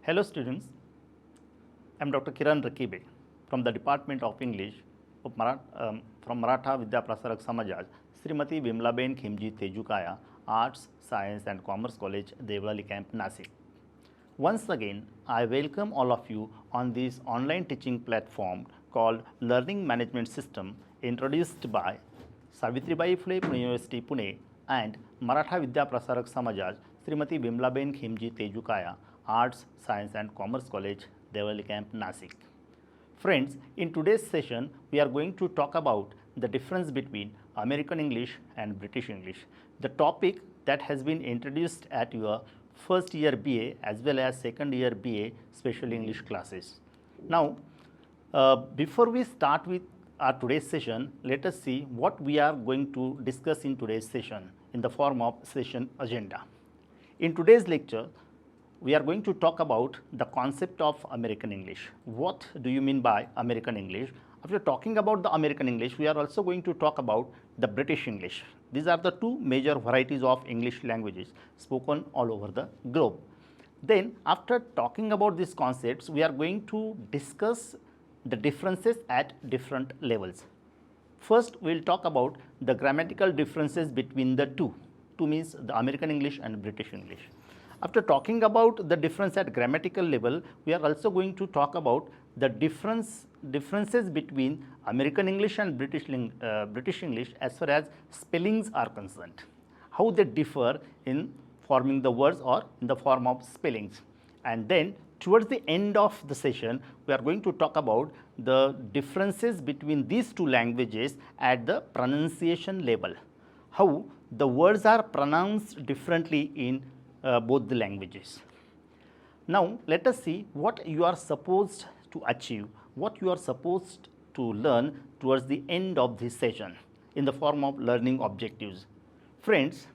Hello students, I am Dr. Kiran Rakibe from the Department of English of from Maratha Vidya Prasarak Samajaj, Srimati Vimlaben Khimji Tejukaya, Arts, Science and Commerce College, Devlali Camp, Nasik. Once again, I welcome all of you on this online teaching platform called Learning Management System introduced by Savitribai Phule University, Pune and Maratha Vidya Prasarak Samajaj, Srimati Vimlaben Khimji Tejukaya, Arts, Science and Commerce College, Devlali Camp, Nasik. Friends, in today's session, we are going to talk about the difference between American English and British English, the topic that has been introduced at your first year BA as well as second year BA special English classes. Now, before we start with our today's session, let us see what we are going to discuss in today's session in the form of session agenda. In today's lecture, we are going to talk about the concept of American English. What do you mean by American English? After talking about the American English, we are also going to talk about the British English. These are the two major varieties of English languages spoken all over the globe. Then, after talking about these concepts, we are going to discuss the differences at different levels. First, we will talk about the grammatical differences between the two. Two means the American English and British English. After talking about the difference at grammatical level, we are also going to talk about the differences between American English and British English as far as spellings are concerned, how they differ in forming the words or in the form of spellings. And then towards the end of the session, we are going to talk about the differences between these two languages at the pronunciation level, how the words are pronounced differently in both the languages. Now, let us see what you are supposed to achieve, what you are supposed to learn towards the end of this session in the form of learning objectives. Friends,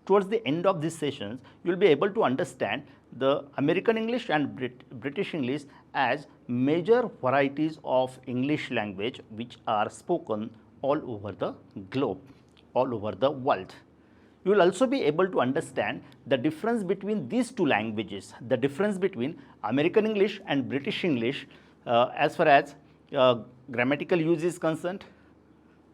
towards the end of these sessions, you will be able to understand the American English and British English as major varieties of English language which are spoken all over the globe, all over the world. You will also be able to understand the difference between these two languages, the difference between American English and British English as far as grammatical use is concerned,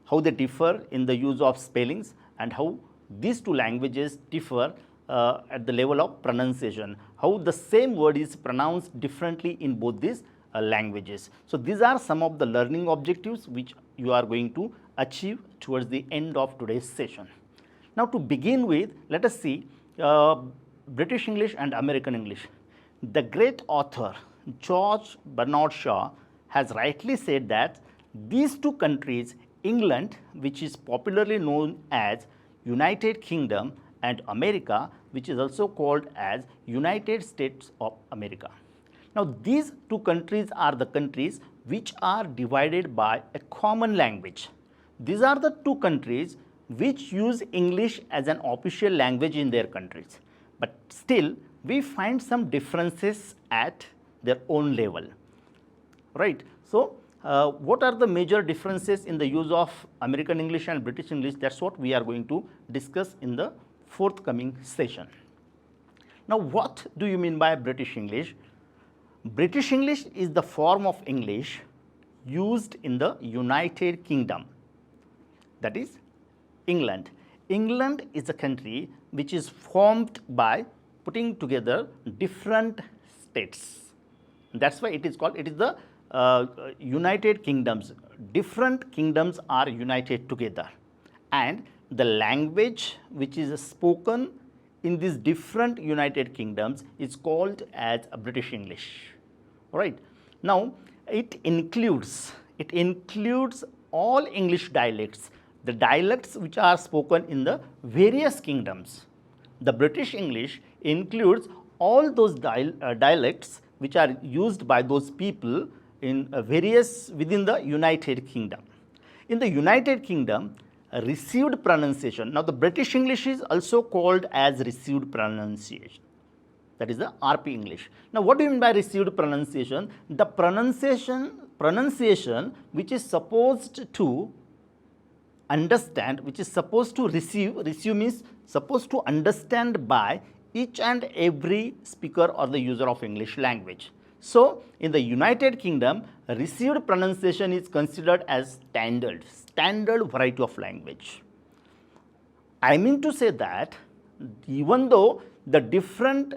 how they differ in the use of spellings, and how these two languages differ at the level of pronunciation, how the same word is pronounced differently in both these languages. So, these are some of the learning objectives which you are going to achieve towards the end of today's session. Now, to begin with, let us see British English and American English. The great author George Bernard Shaw has rightly said that these two countries, England, which is popularly known as United Kingdom, and America, which is also called as United States of America. Now, these two countries are the countries which are divided by a common language. These are the two countries which use English as an official language in their countries, but still we find some differences at their own level, right. So, what are the major differences in the use of American English and British English? That is what we are going to discuss in the forthcoming session. Now, what do you mean by British English? British English is the form of English used in the United Kingdom, that is England. England is a country which is formed by putting together different states. That is why it is called, it is the United Kingdoms. Different kingdoms are united together, and the language which is spoken in these different United Kingdoms is called as a British English. Right. Now, it includes all English dialects, the dialects which are spoken in the various kingdoms. The British English includes all those dialects which are used by those people in within the United Kingdom. In the United Kingdom, received pronunciation. Now, the British English is also called as received pronunciation, that is the RP English. Now, what do you mean by received pronunciation? The pronunciation which is supposed to understand, which is supposed to receive means supposed to understand by each and every speaker or the user of English language. So, in the United Kingdom, received pronunciation is considered as standard variety of language. I mean to say that even though the different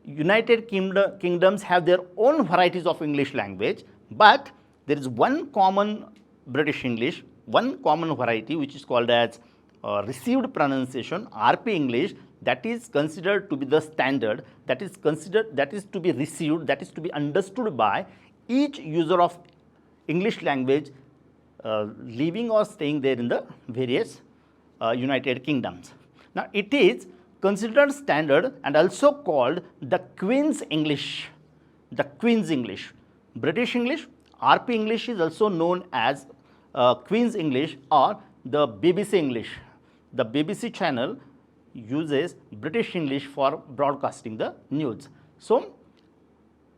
United Kingdoms have their own varieties of English language, but there is one common British English, one common variety which is called as received pronunciation, RP English, that is considered to be the standard, that is to be received, that is to be understood by each user of English language living or staying there in the various United Kingdoms. Now, it is considered standard and also called the Queen's English. The Queen's English. British English, RP English is also known as Queen's English or the BBC English. The BBC channel uses British English for broadcasting the news. So,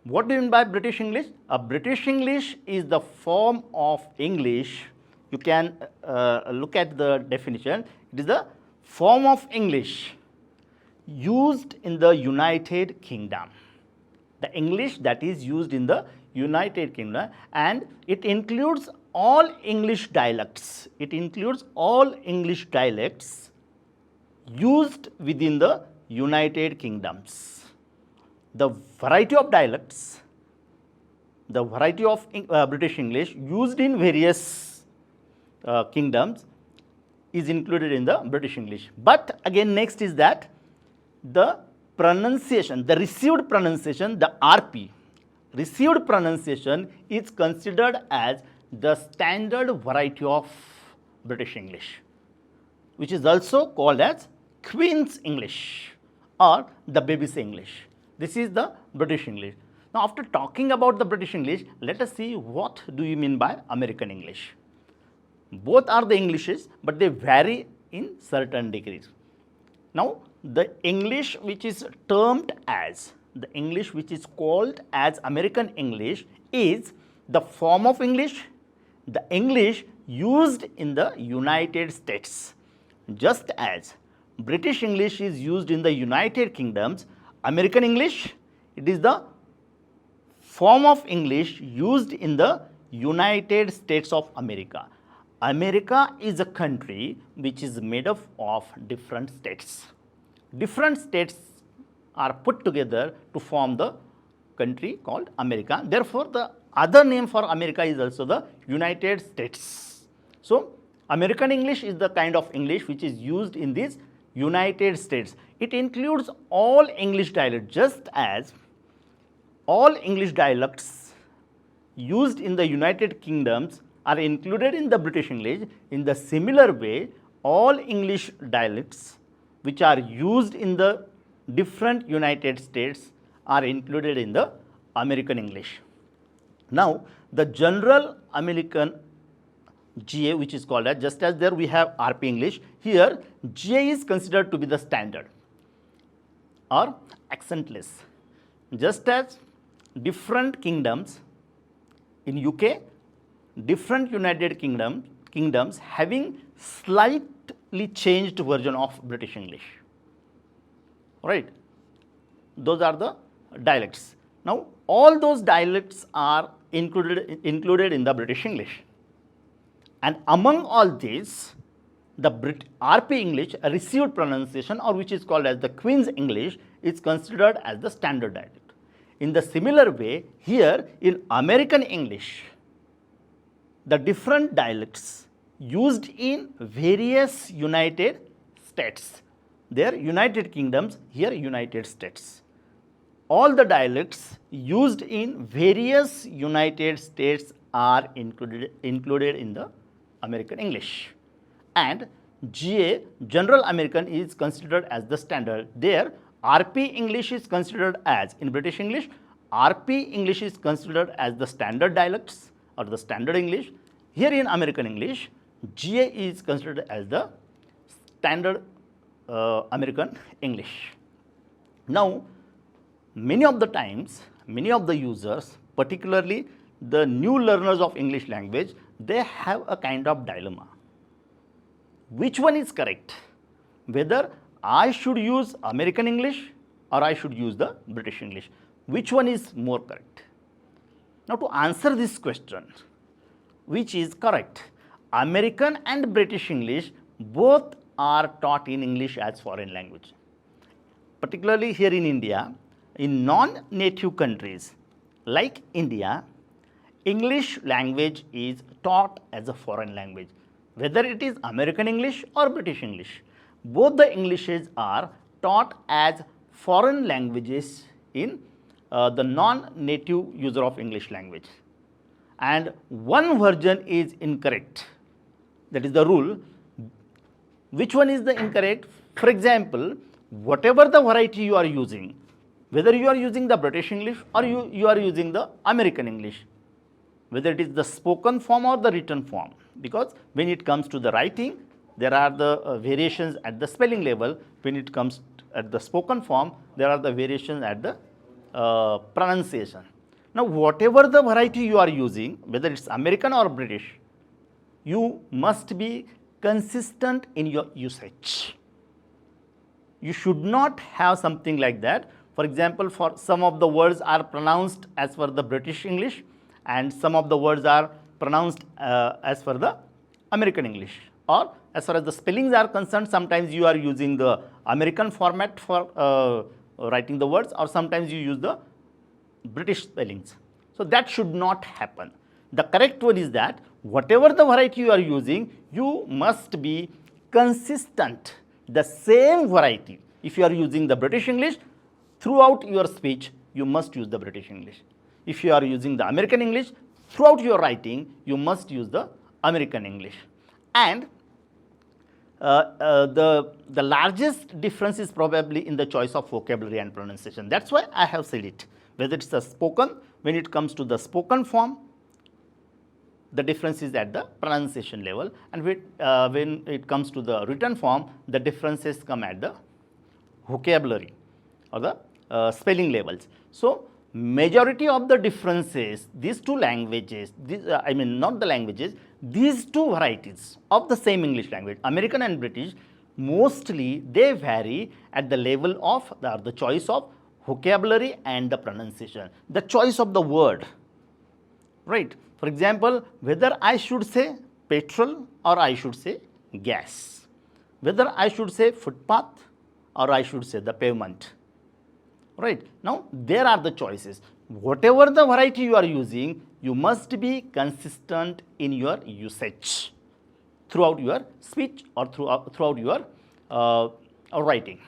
what do you mean by British English? British English is the form of English. You can look at the definition. It is the form of English used in the United Kingdom. The English that is used in the United Kingdom, and it includes all English dialects. It includes all English dialects used within the United Kingdoms. The variety of dialects, the variety of British English used in various kingdoms is included in the British English. But again, next is that the pronunciation, the received pronunciation, the RP, received pronunciation is considered as the standard variety of British English, which is also called as Queen's English or the BBC English. This is the British English. Now, after talking about the British English, let us see what do you mean by American English. Both are the Englishes, but they vary in certain degrees. Now, the English which is termed as, the English which is called as American English is the form of English, the English used in the United States. Just as British English is used in the United Kingdoms, American English, it is the form of English used in the United States of America. America is a country which is made up of different states. Different states are put together to form the country called America. Therefore, the other name for America is also the United States. So, American English is the kind of English which is used in these United States. It includes all English dialects, just as all English dialects used in the United Kingdoms are included in the British English. In the similar way, all English dialects which are used in the different United States are included in the American English. Now, the general American GA, which is called as, just as there we have RP English, here GA is considered to be the standard or accentless. Just as different kingdoms in UK, different United Kingdoms having slightly changed version of British English, right? Those are the dialects. Now, all those dialects are included in the British English, and among all these, the RP English, a received pronunciation, or which is called as the Queen's English, is considered as the standard dialect. In the similar way, here in American English, the different dialects used in various United States, there United Kingdoms, here United States. All the dialects used in various United States are included in the American English, and GA, General American, is considered as the standard. There RP English is considered as, in British English, RP English is considered as the standard dialects or the standard English. Here in American English, GA is considered as the standard American English. Now, many of the times, many of the users, particularly the new learners of English language, they have a kind of dilemma. Which one is correct? Whether I should use American English or I should use the British English? Which one is more correct? Now, to answer this question, which is correct, American and British English both are taught in English as foreign language. Particularly here in India, in non-native countries like India, English language is taught as a foreign language. Whether it is American English or British English, both the Englishes are taught as foreign languages in the non-native user of English language. And one version is incorrect. That is the rule. Which one is the incorrect? For example, whatever the variety you are using, whether you are using the British English or you are using the American English, whether it is the spoken form or the written form, because when it comes to the writing, there are the variations at the spelling level. When it comes at the spoken form, there are the variations at the pronunciation. Now, whatever the variety you are using, whether it's American or British, you must be consistent in your usage. You should not have something like that. For example, for some of the words are pronounced as per the British English and some of the words are pronounced as per the American English, or as far as the spellings are concerned, sometimes you are using the American format for writing the words, or sometimes you use the British spellings. So, that should not happen. The correct one is that whatever the variety you are using, you must be consistent, the same variety. If you are using the British English, throughout your speech, you must use the British English. If you are using the American English, throughout your writing, you must use the American English. And the largest difference is probably in the choice of vocabulary and pronunciation. That's why I have said it. Whether it's a spoken, when it comes to the spoken form, the difference is at the pronunciation level, and when it comes to the written form, the differences come at the vocabulary or the spelling levels. So, majority of the differences, these two languages, I mean not the languages, these two varieties of the same English language, American and British, mostly they vary at the level of the choice of vocabulary and the pronunciation, the choice of the word, right. For example, whether I should say petrol or I should say gas, whether I should say footpath or I should say the pavement, right. Now, there are the choices. Whatever the variety you are using, you must be consistent in your usage throughout your speech or throughout your writing.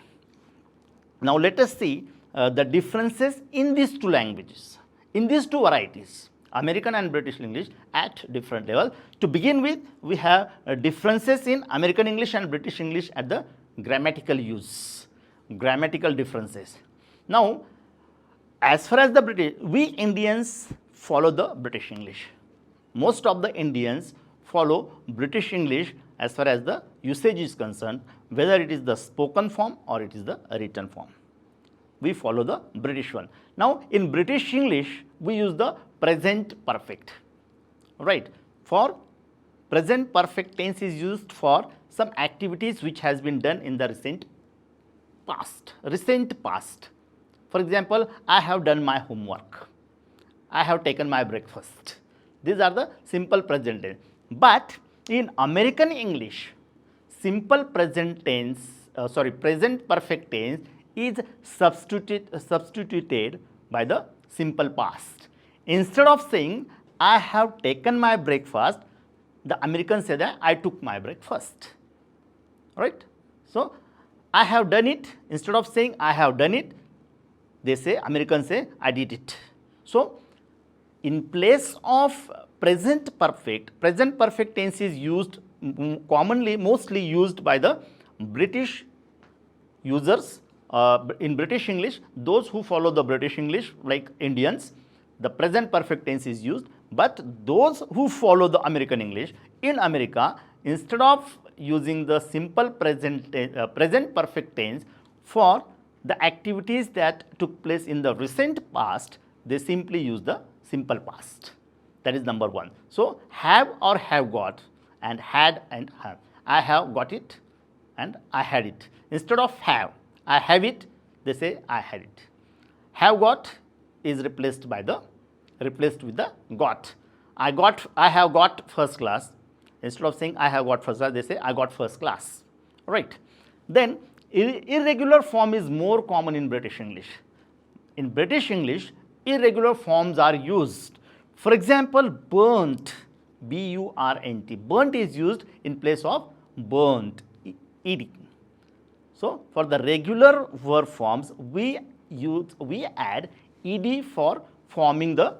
Now, let us see the differences in these two languages, in these two varieties, American and British English at different levels. To begin with, we have differences in American English and British English at the grammatical use, grammatical differences. Now, as far as the British, we Indians follow the British English. Most of the Indians follow British English as far as the usage is concerned, whether it is the spoken form or it is the written form. We follow the British one. Now, in British English, we use the present perfect, right. For present perfect tense is used for some activities which has been done in the recent past. For example, I have done my homework, I have taken my breakfast. These are the simple present tense. But in American English, simple present tense, present perfect tense is substituted by the simple past. Instead of saying I have taken my breakfast, the Americans say that I took my breakfast, right. So, I have done it, instead of saying I have done it, they say, Americans say I did it. So, in place of present perfect tense is used commonly, mostly used by the British users in British English. Those who follow the British English like Indians, the present perfect tense is used, but those who follow the American English, in America, instead of using the simple present perfect tense for the activities that took place in the recent past, they simply use the simple past. That is number one. So, have or have got and had and have. I have got it and I had it. Instead of have, I have it, they say I had it. Have got is replaced with the got. I have got first class. Instead of saying I have got first class, they say I got first class, right? Then irregular form is more common in British English. In British English, irregular forms are used. For example, burnt, B-U-R-N-T. Burnt is used in place of burnt, ed. So, for the regular verb forms, we add ed for forming the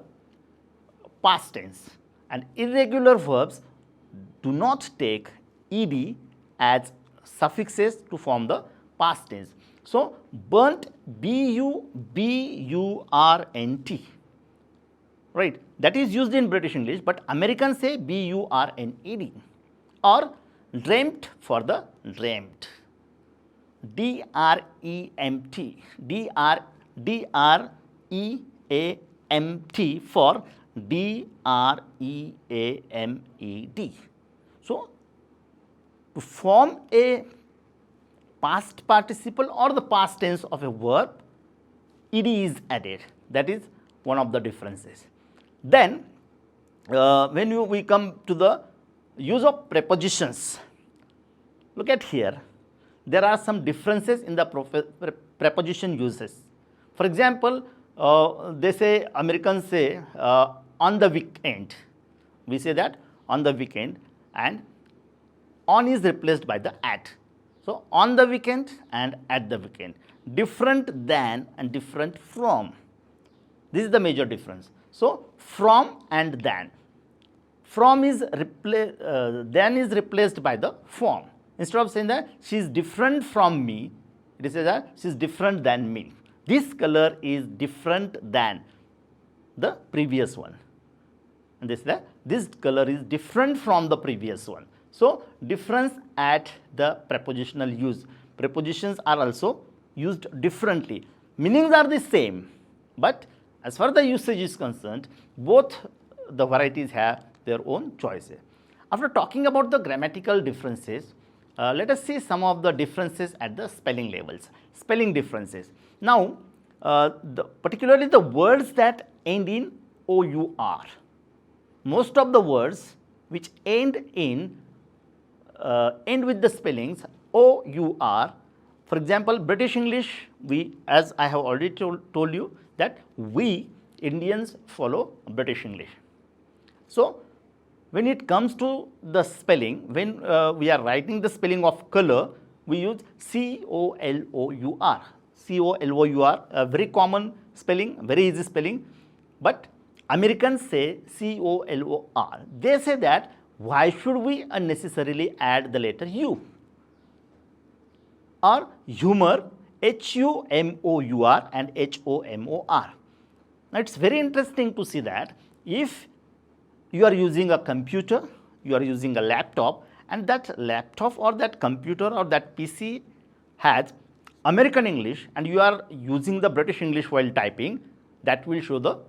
past tense, and irregular verbs do not take ed as suffixes to form the past tense. So, burnt, B-U-R-N-T, right, that is used in British English, but Americans say B-U-R-N-E-D, or dreamt for the dreamt, D-R-E-M-T, D-R-E-A-M-T for D-R-E-A-M-E-D. So, to form a past participle or the past tense of a verb, ed is added. That is one of the differences. Then, when we come to the use of prepositions, look at here. There are some differences in the preposition uses. For example, Americans say on the weekend. We say that on the weekend, and on is replaced by the at. So, on the weekend and at the weekend. Different than and different from. This is the major difference. So, from and than. From is then is replaced by the from. Instead of saying that she is different from me, it is that she is different than me. This color is different than the previous one. And this color is different from the previous one. So, difference at the prepositional use. Prepositions are also used differently. Meanings are the same, but as far as the usage is concerned, both the varieties have their own choices. After talking about the grammatical differences, let us see some of the differences at the spelling levels. Spelling differences. Now, particularly the words that end in OUR. Most of the words which end with the spellings OUR. For example, British English, as I have already told you, that we Indians follow British English. So, when it comes to the spelling, when we are writing the spelling of color, we use C-O-L-O-U-R. C-O-L-O-U-R, a very common spelling, very easy spelling, but Americans say C-O-L-O-R. They say that why should we unnecessarily add the letter U? Or humor, H-U-M-O-U-R and H-O-M-O-R. Now, it is very interesting to see that if you are using a computer, you are using a laptop, and that laptop or that computer or that PC has American English, and you are using the British English while typing, that will show the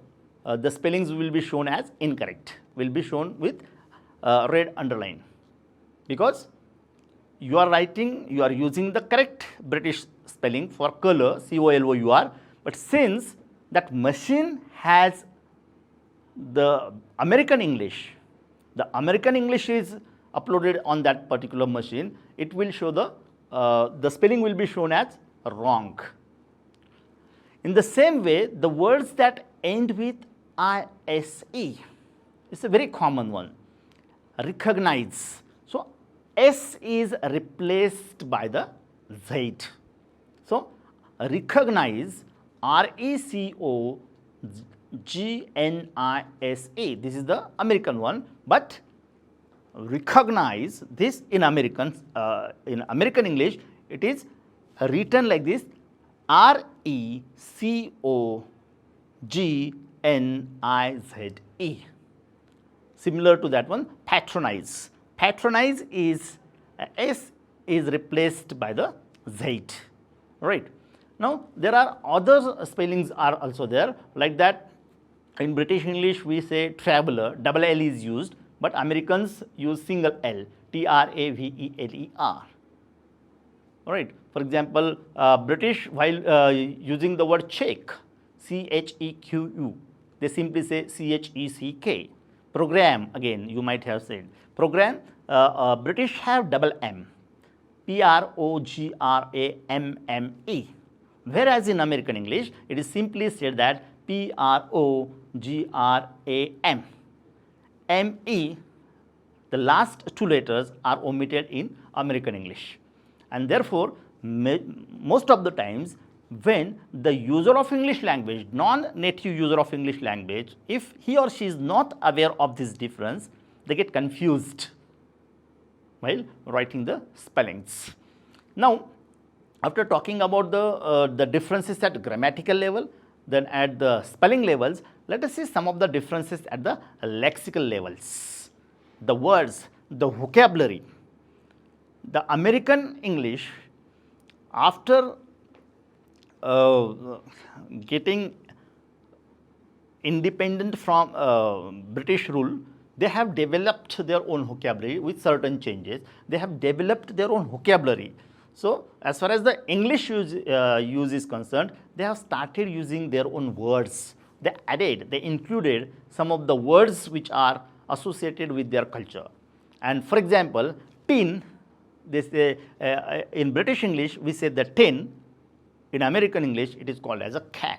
spellings will be shown as incorrect, will be shown with red underline, because you are using the correct British spelling for color, C-O-L-O-U-R, but since that machine has the American English is uploaded on that particular machine, it will show the spelling will be shown as wrong. In the same way, the words that end with ISE, it's a very common one. Recognize. So, S is replaced by the Z. So, recognize, R-E-C-O-G-N-I-S-A. This is the American one, but recognize, this in American English, it is written like this, R-E-C-O-G-N-I-Z-E. Similar to that one, patronize. Patronize is S is replaced by the Z, right. Now, there are other spellings are also there, like that in British English we say traveler, double L is used, but Americans use single L, T-R-A-V-E-L-E-R. All right. For example, British, while using the word check, CHEQU, they simply say CHECK. Program, again, you might have said. Program, British have double M, PROGRAMME. Whereas in American English, it is simply said that PROGRAM. ME, the last two letters are omitted in American English. And therefore, most of the times when the user of English language, non-native user of English language, if he or she is not aware of this difference, they get confused while writing the spellings. Now, after talking about the differences at grammatical level, then at the spelling levels, let us see some of the differences at the lexical levels. The words, the vocabulary. The American English, after getting independent from British rule, they have developed their own vocabulary with certain changes. They have developed their own vocabulary. So, as far as the English use is concerned, they have started using their own words. They added, they included some of the words which are associated with their culture. And for example, tin, they say, in British English we say the tin, in American English it is called as a can.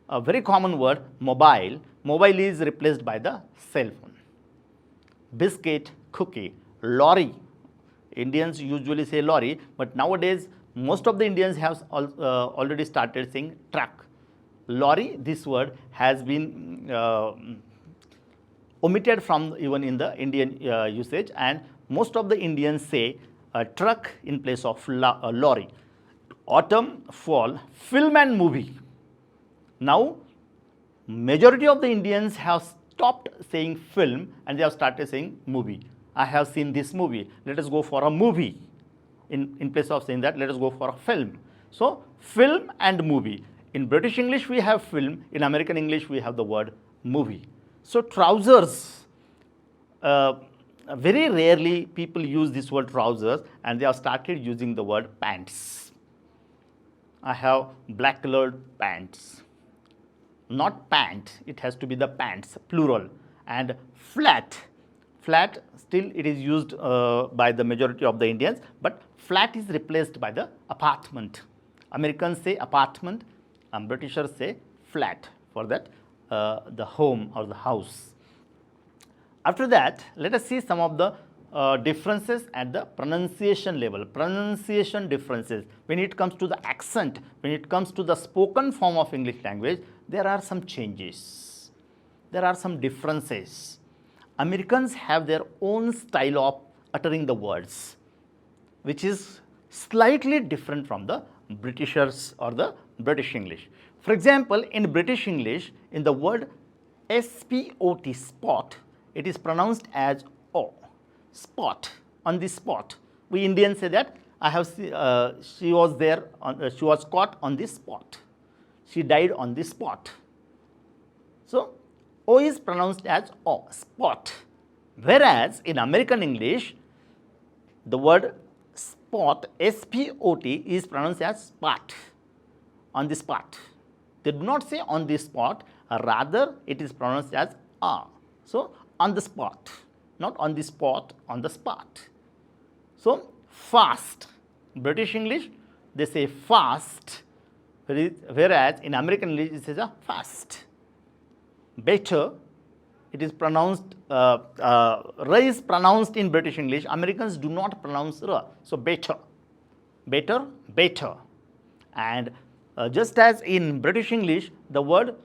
A very common word, mobile, mobile is replaced by the cell phone. Biscuit, cookie, lorry, Indians usually say lorry, but nowadays most of the Indians have already started saying truck. Lorry, this word has been omitted from even in the Indian usage, and most of the Indians say truck in place of lorry. Autumn, fall, film and movie. Now, majority of the Indians have stopped saying film and they have started saying movie. I have seen this movie, let us go for a movie. In place of saying that, let us go for a film. So, film and movie. In British English we have film, in American English we have the word movie. So, trousers, very rarely people use this word trousers and they have started using the word pants. I have black colored pants. Not pant, it has to be the pants, plural. And flat, flat still it is used by the majority of the Indians, but flat is replaced by the apartment. Americans say apartment, and Britishers say flat for that the home or the house. After that, let us see some of the differences at the pronunciation level. Pronunciation differences. When it comes to the accent, when it comes to the spoken form of English language, there are some changes. There are some differences. Americans have their own style of uttering the words, which is slightly different from the Britishers or the British English. For example, in British English, in the word S-P-O-T, spot, it is pronounced as O, spot, on the spot. We Indians say that I have she was there, she was caught on the spot. She died on the spot. So, O is pronounced as O, spot. Whereas, in American English, the word spot, S-P-O-T, is pronounced as spot, on the spot. They do not say on the spot, rather it is pronounced as A. So, on the spot, not on the spot, on the spot. So, fast, British English, they say fast, whereas in American English it says a fast. Better, it is pronounced, ra is pronounced in British English, Americans do not pronounce ra. So, better, better, better. And just as in British English, the word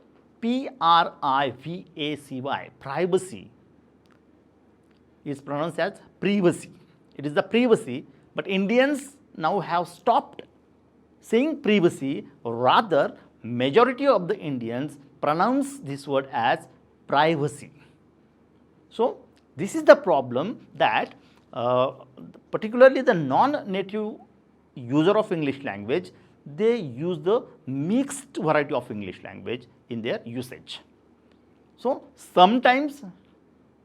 P-R-I-V-A-C-Y, privacy, is pronounced as privacy. It is the privacy, but Indians now have stopped saying privacy, rather majority of the Indians pronounce this word as privacy. So, this is the problem that particularly the non-native user of English language, they use the mixed variety of English language in their usage. So, sometimes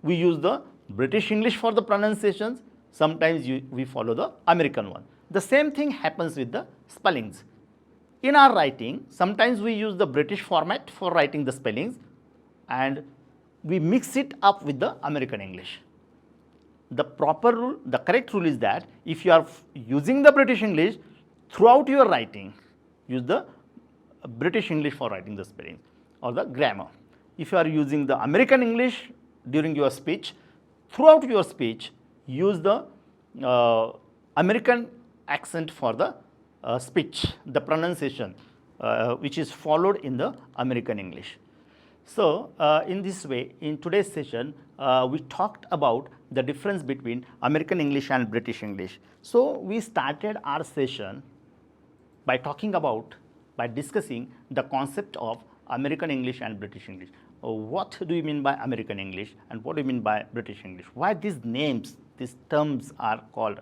we use the British English for the pronunciations, sometimes we follow the American one. The same thing happens with the spellings. In our writing, sometimes we use the British format for writing the spellings and we mix it up with the American English. The proper rule, the correct rule is that if you are using the British English throughout your writing, use the British English for writing the spelling or the grammar. If you are using the American English during your speech, throughout your speech, use the American accent for the speech, the pronunciation which is followed in the American English. So, in this way, in today's session, we talked about the difference between American English and British English. So, we started our session by discussing the concept of American English and British English. What do you mean by American English and what do you mean by British English? Why these names, these terms are called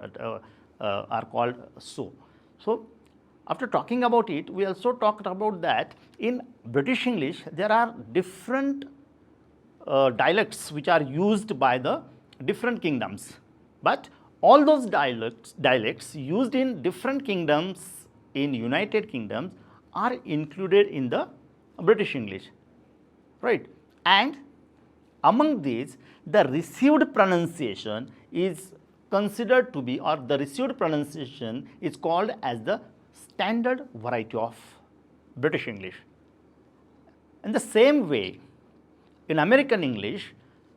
so. So, after talking about it, we also talked about that in British English there are different dialects which are used by the different kingdoms, but all those dialects used in different kingdoms in United Kingdoms are included in the British English, right? And among these, the received pronunciation is considered to be, or the received pronunciation is called as the standard variety of British English. In the same way, in American English,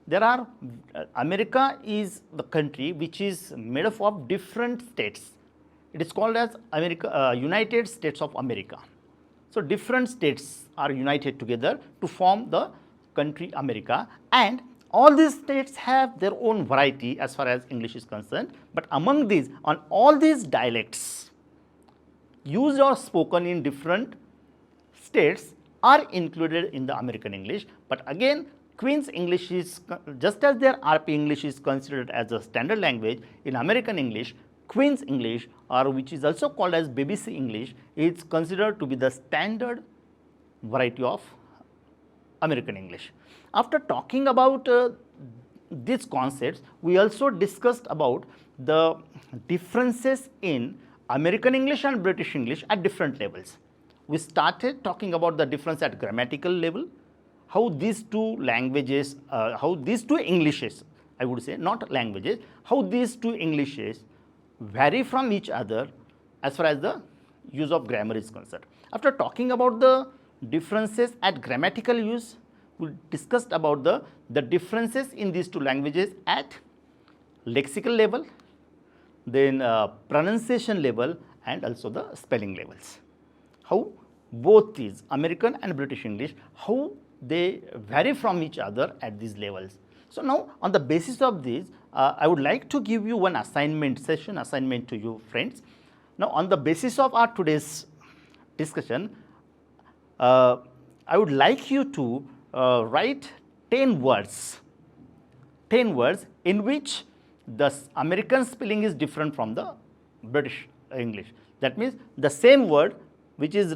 there are America is the country which is made up of different states. It is called as United States of America. So, different states are united together to form the country America, and all these states have their own variety as far as English is concerned, but among these, on all these dialects used or spoken in different states are included in the American English. But again, Queen's English is, just as their RP English is considered as a standard language, in American English, Queen's English, or which is also called as BBC English, is considered to be the standard variety of American English. After talking about these concepts, we also discussed about the differences in American English and British English at different levels. We started talking about the difference at grammatical level, how these two languages, how these two Englishes, I would say, not languages, how these two Englishes vary from each other as far as the use of grammar is concerned. After talking about the differences at grammatical use, we discussed about the differences in these two languages at lexical level, then pronunciation level, and also the spelling levels. How both these American and British English, how they vary from each other at these levels. So, now on the basis of this, I would like to give you one assignment to you friends. Now, on the basis of our today's discussion, I would like you to write 10 words in which the American spelling is different from the British English. That means the same word which is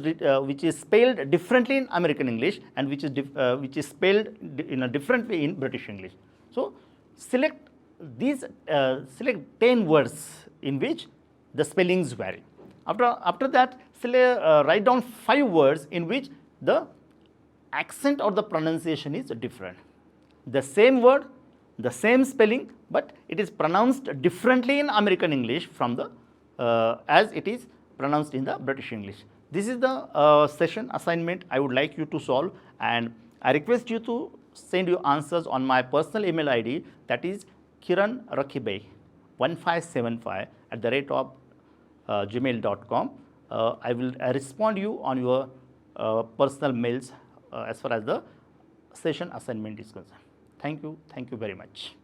spelled differently in American English and which is spelled in a different way in British English. So, select 10 words in which the spellings vary. After that, write down 5 words in which the accent or the pronunciation is different. The same word, the same spelling, but it is pronounced differently in American English from the as it is pronounced in the British English. This is the session assignment I would like you to solve, and I request you to send your answers on my personal email ID, that is Kiran Rakibe 1575@gmail.com. I will respond you on your personal mails as far as the session assignment is concerned. Thank you very much.